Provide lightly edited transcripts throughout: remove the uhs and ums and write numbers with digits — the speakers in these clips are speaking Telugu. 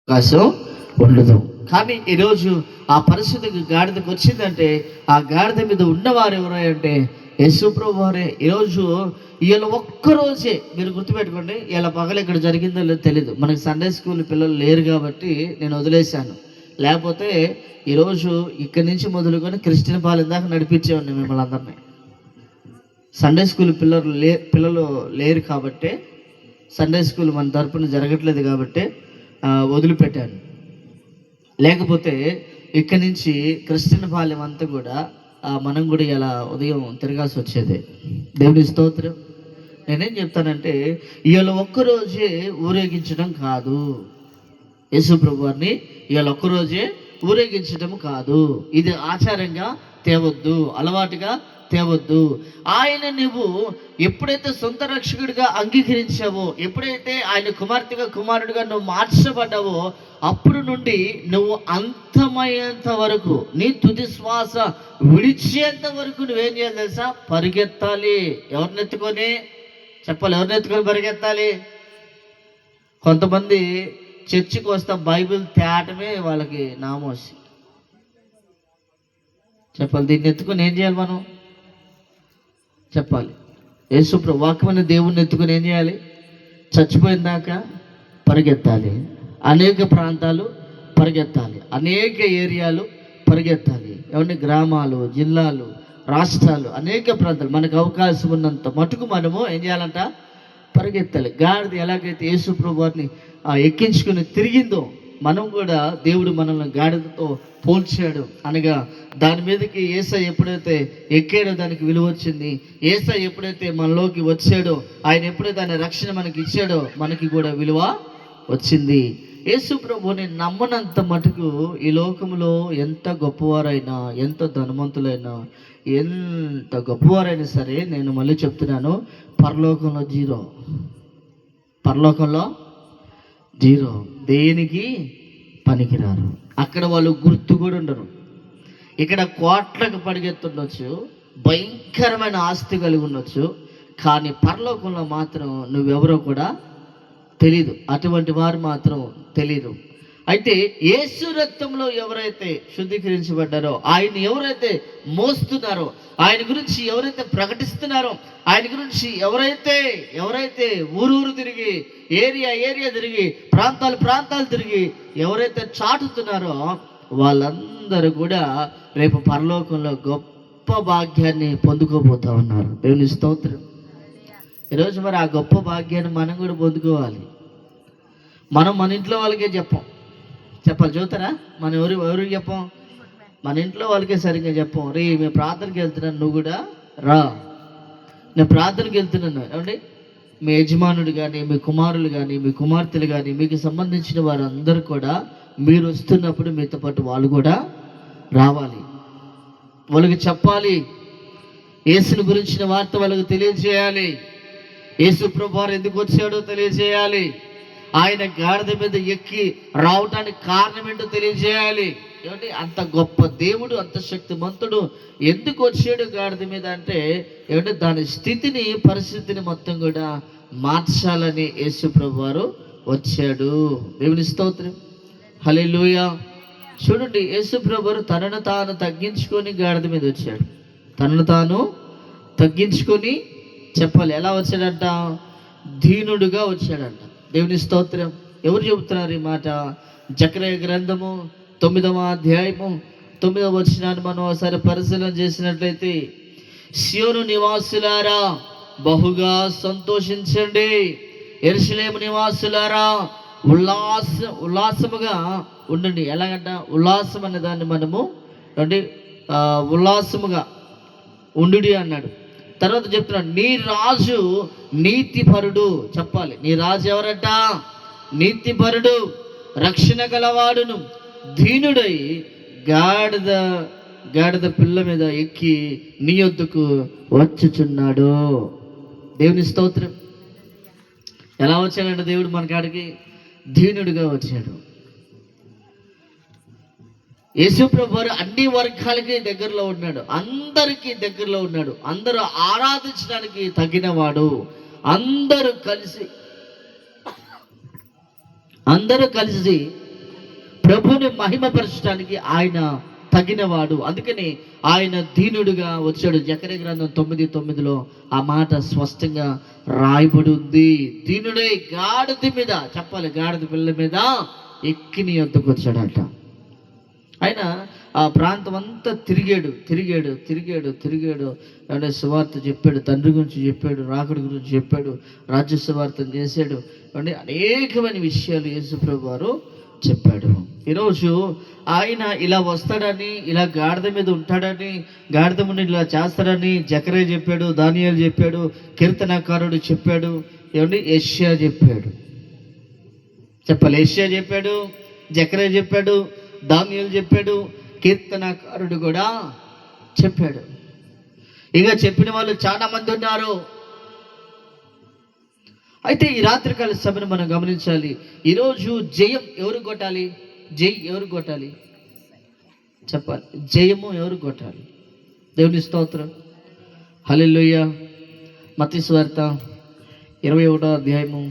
అవకాశం ఉండదు. కానీ ఈరోజు ఆ పరిస్థితికి గాడిదకు వచ్చిందంటే ఆ గాడిద మీద ఉన్నవారు ఎవరంటే యేసుప్రభు వారే. ఈరోజు వీళ్ళ ఒక్కరోజే మీరు గుర్తుపెట్టుకోండి, వీళ్ళ పగలు ఇక్కడ జరిగిందో లేదో తెలీదు. మనకి సండే స్కూల్ పిల్లలు లేరు కాబట్టి నేను వదిలేశాను. లేకపోతే ఈరోజు ఇక్కడి నుంచి మొదలుకొని క్రిస్టియన్ పాలెం దాకా నడిపించేవాడిని మిమ్మల్ని అందరినీ. సండే స్కూల్ పిల్లలు లేరు కాబట్టి, సండే స్కూల్ మన తరపున జరగట్లేదు కాబట్టి వదిలిపెట్టాను. లేకపోతే ఇక్కడి నుంచి క్రిస్టియన్ పాలెం అంతా కూడా మనం కూడా ఇలా ఉదయం తిరగాల్సి వచ్చేది. దేవుని స్తోత్రం. నేనేం చెప్తానంటే ఇవాళ ఒక్కరోజే ఊరేగించడం కాదు, యేసు ప్రభు వారిని ఇవాళ ఒక్కరోజే ఊరేగించడం కాదు. ఇది ఆచారంగా తేవద్దు, అలవాటుగా తేవద్దు. ఆయన నువ్వు ఎప్పుడైతే సొంత రక్షకుడిగా అంగీకరించావో, ఎప్పుడైతే ఆయన కుమారుడిగా నువ్వు మార్చబడ్డావో, అప్పుడు నుండి నువ్వు అంతమయ్యేంత వరకు, నీ తుది శ్వాస విడిచేంత వరకు నువ్వేం చేయాలి తెలుసా? పరిగెత్తాలి. ఎవరిని ఎత్తుకొని చెప్పాలి? ఎవరిని ఎత్తుకొని పరిగెత్తాలి? కొంతమంది చర్చికి వస్తా బైబిల్ తేటమే వాళ్ళకి నామోసి. చెప్పాలి, దీన్ని ఎత్తుకొని ఏం చేయాలి మనం? చెప్పాలి. యేసుప్రభు వాక్యమైన దేవుణ్ణి ఎత్తుకుని ఏం చేయాలి? చచ్చిపోయిందాక పరిగెత్తాలి. అనేక ప్రాంతాలు పరిగెత్తాలి, అనేక ఏరియాలు పరిగెత్తాలి. ఏమంటే గ్రామాలు, జిల్లాలు, రాష్ట్రాలు, అనేక ప్రాంతాలు మనకు అవకాశం ఉన్నంత మటుకు మనము ఏం చేయాలంట? పరిగెత్తాలి. గాడిద ఎలాగైతే యేసుప్రభు వారిని ఎక్కించుకుని తిరిగిందో, మనం కూడా దేవుడు మనల్ని గాడిదతో పోల్చాడు. అనగా దాని మీదకి యేసయ్య ఎప్పుడైతే ఎక్కాడో దానికి విలువ వచ్చింది. యేసయ్య ఎప్పుడైతే మనలోకి వచ్చాడో, ఆయన ఎప్పుడైతే ఆయన రక్షణ మనకి ఇచ్చాడో, మనకి కూడా విలువ వచ్చింది. యేసు ప్రభువుని నమ్మనంత మటుకు ఈ లోకంలో ఎంత గొప్పవారైనా, ఎంత ధనవంతులైనా, ఎంత గొప్పవారైనా సరే, నేను మళ్ళీ చెప్తున్నాను, పరలోకంలో జీరో. పరలోకంలో జీరో. దేనికి పనికిరారు. అక్కడ వాళ్ళు గుర్తు కూడా ఉండరు. ఇక్కడ కోట్లకు పరిగెత్తుండొచ్చు, భయంకరమైన ఆస్తి కలిగి ఉండొచ్చు, కానీ పరలోకంలో మాత్రం నువ్వెవరో కూడా తెలీదు. అటువంటి వారు మాత్రం తెలీదు. అయితే యేసు రక్తంలో ఎవరైతే శుద్ధీకరించబడ్డారో, ఆయన ఎవరైతే మోస్తున్నారో, ఆయన గురించి ఎవరైతే ప్రకటిస్తున్నారో, ఆయన గురించి ఎవరైతే ఊరూరు తిరిగి, ఏరియా తిరిగి, ప్రాంతాలు తిరిగి ఎవరైతే చాటుతున్నారో, వాళ్ళందరూ కూడా రేపు పరలోకంలో గొప్ప భాగ్యాన్ని పొందుకోబోతా ఉన్నారు. దేవుని స్తోత్రం. ఈరోజు మరి ఆ గొప్ప భాగ్యాన్ని మనం కూడా పొందుకోవాలి. మనం మన ఇంట్లో వాళ్ళకే చెప్పాలి. చూస్తారా? మనం ఎవరికి చెప్పం? మన ఇంట్లో వాళ్ళకే సరిగ్గా చెప్పం. రే, మేము ప్రార్థనకి వెళ్తున్నాను, నువ్వు కూడా రా. నేను ప్రార్థనకి వెళ్తున్నాను. ఏమండి, మీ యజమానుడు కానీ, మీ కుమారులు కానీ, మీ కుమార్తెలు కానీ, మీకు సంబంధించిన వారందరూ కూడా మీరు వస్తున్నప్పుడు మీతో పాటు వాళ్ళు కూడా రావాలి. వాళ్ళకి చెప్పాలి. యేసుని గురించిన వార్త వాళ్ళకి తెలియజేయాలి. యేసు ప్రభు వారు ఎందుకు వచ్చాడో తెలియజేయాలి. ఆయన గాడిద మీద ఎక్కి రావటానికి కారణం ఏంటో తెలియజేయాలి. ఏమంటే అంత గొప్ప దేవుడు, అంత శక్తిమంతుడు ఎందుకు వచ్చాడు గాడిద మీద అంటే, ఏమంటే దాని స్థితిని, పరిస్థితిని మొత్తం కూడా మార్చాలని యేసు ప్రభు వారు వచ్చాడు. దేవుని స్తోత్రం. హల్లెలూయా. చూడండి, యేసు ప్రభు వారు తనను తాను తగ్గించుకొని గాడిద మీద వచ్చాడు. తనను తాను తగ్గించుకొని, చెప్పాలి, ఎలా వచ్చాడంట? దీనుడుగా వచ్చాడంట. దేవుని స్తోత్రం. ఎవరు చెబుతున్నారు ఈ మాట? జకర్యా గ్రంథము 9వ అధ్యాయము 9వ వచనాన్ని మనం ఒకసారి పరిశీలన చేసినట్లయితే, సియోను నివాసులారా బహుగా సంతోషించండి, యెరూషలేము నివాసులారా ఉల్లాసముగా ఉండండి. ఎలాగంట? ఉల్లాసం అనే దాన్ని మనము అంటే ఉల్లాసముగా ఉండుడి అన్నాడు. తర్వాత చెప్తున్నాడు, నీ రాజు నీతిపరుడు. చెప్పాలి, నీ రాజు ఎవరంట? నీతిపరుడు, రక్షణ గలవాడును, దీనుడై గాడిద పిల్ల మీద ఎక్కి నీ యొద్దకు వచ్చుచున్నాడు. దేవుని స్తోత్రం. ఎలా వచ్చాడంటే దేవుడు మన కాడికి దీనుడిగా వచ్చాడు. యేసుప్రభు వారు అన్ని వర్గాలకి దగ్గరలో ఉన్నాడు, అందరికీ దగ్గరలో ఉన్నాడు. అందరూ ఆరాధించడానికి తగినవాడు. అందరూ కలిసి ప్రభువుని మహిమపరచడానికి ఆయన తగినవాడు. అందుకని ఆయన దీనుడుగా వచ్చాడు. జకర్యా గ్రంథం 9:9 ఆ మాట స్పష్టంగా రాయబడి ఉంది. దీనుడే గాడిద మీద, చెప్పాలి, గాడిద పిల్ల మీద ఎక్కి నీ వద్దకు వచ్చాడట. ఆయన ఆ ప్రాంతం అంతా తిరిగాడు. అంటే సువార్త చెప్పాడు, తండ్రి గురించి చెప్పాడు, రాకుడి గురించి చెప్పాడు, రాజ్య సువార్తను చేశాడు. అంటే అనేకమైన విషయాలు యేసుప్రభు వారు చెప్పాడు. ఈరోజు ఆయన ఇలా వస్తాడని, ఇలా గాడిద మీద ఉంటాడని, గాడిద ముందు ఇలా చేస్తాడని జకర్యా చెప్పాడు, దానియేలు చెప్పాడు, కీర్తనకారుడు చెప్పాడు, ఏమండి యెషయా చెప్పాడు. చెప్పాలి, యెషయా చెప్పాడు, జకర్యా చెప్పాడు, దానియేలు చెప్పాడు, కీర్తనకారుడు కూడా చెప్పాడు. ఇక చెప్పిన వాళ్ళు చాలా మంది ఉన్నారు. అయితే ఈ రాత్రికాల సభను మనం గమనించాలి. ఈరోజు జయం ఎవరు కొట్టాలి? ఎవరు కొట్టాలి? చెప్పాలి, జయము ఎవరు కొట్టాలి? దేవుని స్తోత్రం, హల్లెలూయా. మత్తయి సువార్త 21వ అధ్యాయము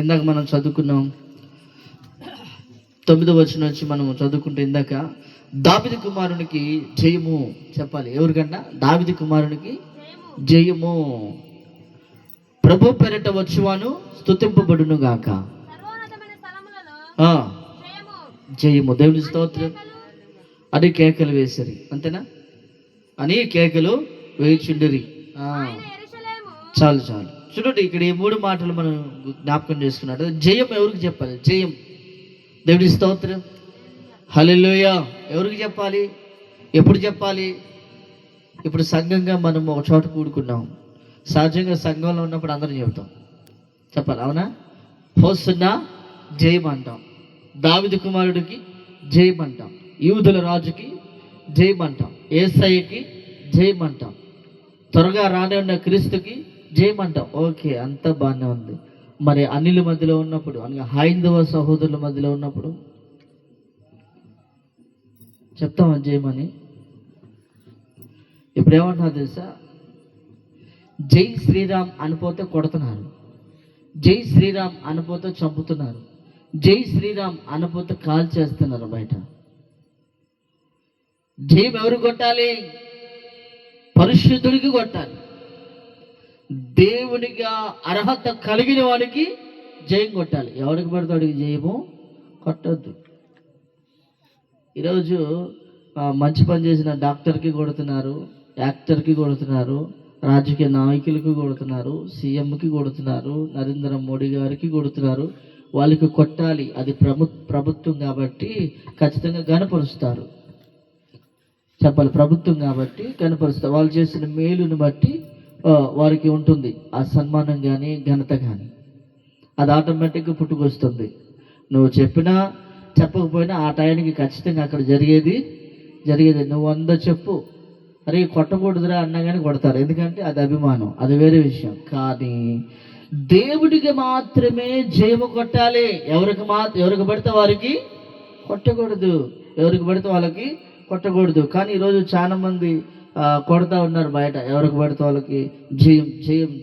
ఇందాక మనం చదువుకున్నాం. 9వ వచనం నుంచి మనం చదువుకుంటే, ఇందాక దావీదు కుమారునికి జయము. చెప్పాలి, ఎవరికన్నా? దావీదు కుమారునికి జయము. ప్రభు పేరిట వచ్చువాను స్తుతింపబడును గాక. జయము. దేవుని స్తోత్రం అని కేకలు వేసరి, అంతేనా? అని కేకలు వేయుచుండిరి. చాలు. చూడండి, ఇక్కడ ఈ 3 మాటలు మనం జ్ఞాపకం చేసుకున్నాడు. జయం ఎవరికి చెప్పాలి? జయం. దేవుని స్తోత్రం, హల్లెలూయా. ఎవరికి చెప్పాలి? ఎప్పుడు చెప్పాలి? ఇప్పుడు సంఘంగా మనం ఒక చోట కూడుకున్నాం. సహజంగా సంఘంలో ఉన్నప్పుడు అందరం చెబుతాం, చెప్పాలి, అవునా? హోసన్నా జయం అంటాం, దావీదు కుమారుడికి జయం అంటాం, యూదుల రాజుకి జయం అంటాం, యేసయ్యకి జయం అంటాం, త్వరగా రానే ఉన్న క్రీస్తుకి జయం అంటాం. ఓకే, అంతా బాగానే ఉంది. మరి అన్యుల మధ్యలో ఉన్నప్పుడు, అనగా హైందవ సహోదరుల మధ్యలో ఉన్నప్పుడు చెప్తామా జయమని? ఇప్పుడు ఏమంటున్నా తెలుసా? జై శ్రీరామ్ అనిపోతే కొడుతున్నారు, జై శ్రీరామ్ అనిపోతే చంపుతున్నారు, జై శ్రీరామ్ అనిపోతే కాల్ చేస్తున్నారు బయట. జయం ఎవరు కొట్టాలి? పరిశుద్ధుడికి కొట్టాలి. దేవునిగా అర్హత కలిగిన వాడికి జయం కొట్టాలి. ఎవరికి పడతాడికి జయము కొట్టద్దు. ఈరోజు మంచి పని చేసిన డాక్టర్కి కొడుతున్నారు, యాక్టర్కి కొడుతున్నారు, రాజకీయ నాయకులకు కొడుతున్నారు, సీఎంకి కొడుతున్నారు, నరేంద్ర మోడీ గారికి కొడుతున్నారు. వాళ్ళకి కొట్టాలి, అది ప్రభుత్వం కాబట్టి ఖచ్చితంగా గణపరుస్తారు. చెప్పాలి, ప్రభుత్వం కాబట్టి కనపరుస్తారు. వాళ్ళు చేసిన మేలుని బట్టి వారికి ఉంటుంది ఆ సన్మానం కానీ ఘనత కానీ. అది ఆటోమేటిక్గా పుట్టుకొస్తుంది. నువ్వు చెప్పినా చెప్పకపోయినా ఆ టైంకి ఖచ్చితంగా అక్కడ జరిగేది. నువ్వు 100 చెప్పు, అరే కొట్టకూడదురా అన్నా కానీ కొడతారు, ఎందుకంటే అది అభిమానం, అది వేరే విషయం. కానీ దేవుడికి మాత్రమే జయము కొట్టాలి. ఎవరికి పడితే వారికి కొట్టకూడదు, ఎవరికి పడితే వాళ్ళకి కొట్టకూడదు. కానీ ఈరోజు చాలా మంది కొడతా ఉన్నారు బయట, ఎవరికి పడితే వాళ్ళకి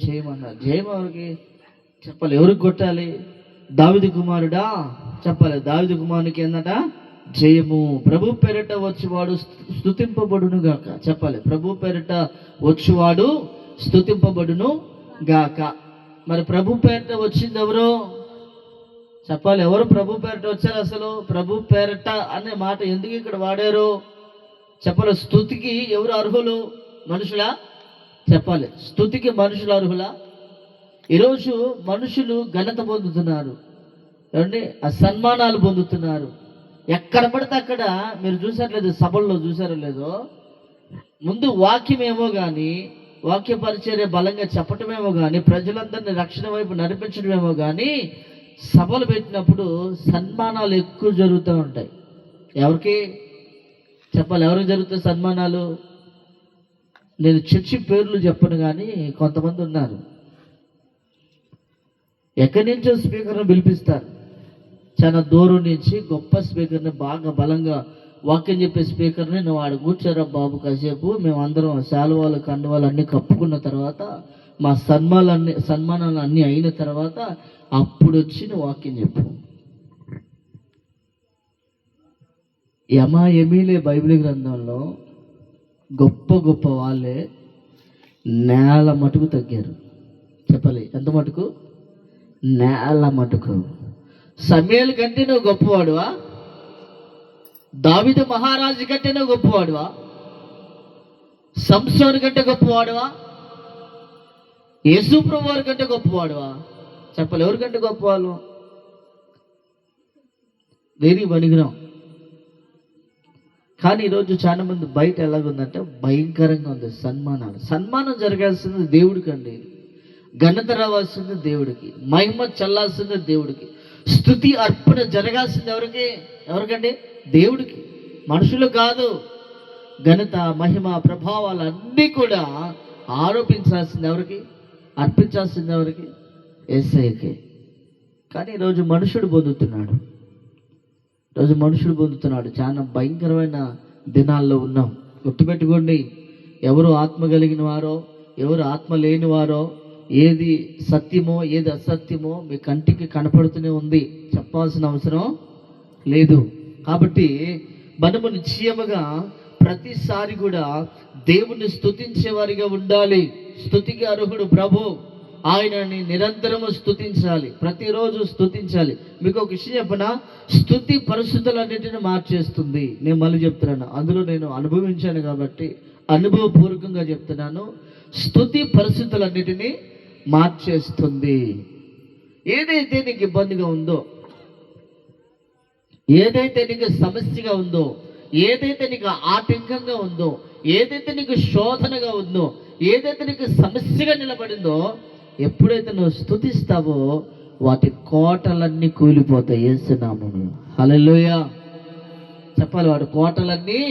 జయం అన్నారు. జయం ఎవరికి చెప్పాలి? ఎవరికి కొట్టాలి? దావీదు కుమారుడా? చెప్పాలి, దావీదు కుమారునికి ఏందట? జయము. ప్రభు పేరిట వచ్చేవాడు స్తుతింపబడును గాక. చెప్పాలి, ప్రభు పేరిట వచ్చేవాడు స్తుతింపబడును గాక. మరి ప్రభు పేరిట వచ్చింది ఎవరు? చెప్పాలి, ఎవరు ప్రభు పేరిట వచ్చారు? అసలు ప్రభు పేరిట అనే మాట ఎందుకు ఇక్కడ వాడారు? చెప్పాలి, స్తుతికి ఎవరు అర్హులు? మనుషులా? చెప్పాలి, స్తుతికి మనుషులు అర్హులా? ఈరోజు మనుషులు ఘనత పొందుతున్నారు, ఏమండి, ఆ సన్మానాలు పొందుతున్నారు. ఎక్కడ పడితే అక్కడ మీరు చూసారలేదు, సభల్లో చూసారో లేదో, ముందు వాక్యమేమో కానీ, వాక్య పరిచర్య బలంగా చెప్పటమేమో కానీ, ప్రజలందరినీ రక్షణ వైపు నడిపించడమేమో కానీ, సభలు పెట్టినప్పుడు సన్మానాలు ఎక్కువ జరుగుతూ ఉంటాయి. ఎవరికి చెప్పాలి? ఎవరికి జరుగుతాయి సన్మానాలు? నేను చర్చి పేర్లు చెప్పను కానీ కొంతమంది ఉన్నారు, ఎక్కడి నుంచో స్పీకర్ను పిలిపిస్తారు, చాలా దూరం నుంచి గొప్ప స్పీకర్ని, బాగా బలంగా వాక్యం చెప్పే స్పీకర్ని, నువ్వు ఆడ కూర్చోరా బాబు కాసేపు, మేము అందరం శాలువాలు కండువాలు అన్నీ కప్పుకున్న తర్వాత, మా సన్మానాలు అన్నీ అయిన తర్వాత అప్పుడు వచ్చి నువ్వు వాక్యం చెప్పు. ఎమీలే బైబిల్ గ్రంథంలో గొప్ప గొప్ప వాళ్ళే నేల మటుకు తగ్గారు. చెప్పాలి ఎంత మటుకు? నేల మటుకు. సమూయేలు కంటే నువ్వు గొప్పవాడువా? దావీదు మహారాజు కంటే నువ్వు గొప్పవాడువా? సంసోను కంటే గొప్పవాడువా? యేసు ప్రభువు వారి కంటే గొప్పవాడువా? చెప్పాలి ఎవరికంటే గొప్పవాళ్ళు? దేనికి పనికిరాం. కానీ ఈరోజు చాలా మంది బయట ఎలాగుందంటే భయంకరంగా ఉంది. సన్మానం జరగాల్సింది దేవుడికి అండి. ఘనత రావాల్సింది దేవుడికి, మహిమ చల్లాల్సింది దేవుడికి, స్తుతి అర్పణ జరగాల్సింది ఎవరికండి? దేవుడికి, మనుషులు కాదు. ఘనత మహిమ ప్రభావాలు అన్నీ కూడా ఆరోపించాల్సింది ఎవరికి? అర్పించాల్సింది ఎవరికి? యేసయ్యకే. కానీ ఈరోజు మనుషుడు పొందుతున్నాడు. చాలా భయంకరమైన దినాల్లో ఉన్నాం. గుర్తుపెట్టుకోండి, ఎవరు ఆత్మ కలిగిన వారో ఎవరు ఆత్మ లేని వారో, ఏది సత్యమో ఏది అసత్యమో మీ కంటికి కనపడుతూనే ఉంది, చెప్పాల్సిన అవసరం లేదు. కాబట్టి మనము నిశ్చయముగా ప్రతిసారి కూడా దేవుణ్ణి స్తుతించేవారిగా ఉండాలి. స్తుతికి అర్హుడు ప్రభు, ఆయనని నిరంతరము స్తుతించాలి, ప్రతిరోజు స్తుతించాలి. మీకు ఒక విషయం చెప్పనా, స్తుతి పరిస్థితులన్నింటినీ మార్చేస్తుంది. నేను మళ్ళీ చెప్తున్నాను, అందులో నేను అనుభవించాను కాబట్టి అనుభవపూర్వకంగా చెప్తున్నాను. స్తుతి పరిస్థితులన్నిటినీ మార్చేస్తుంది. ఏదైతే నీకు ఇబ్బందిగా ఉందో, ఏదైతే నీకు సమస్యగా ఉందో, ఏదైతే నీకు ఆటంకంగా ఉందో, ఏదైతే నీకు శోధనగా ఉందో, ఏదైతే నీకు సమస్యగా నిలబడిందో, ఎప్పుడైతే నువ్వు స్తుతిస్తావో వాటి కోటలన్నీ కూలిపోతాయి. యేసు నామములో హల్లెలూయా చెప్పాలి. వాటి కోటలన్నీ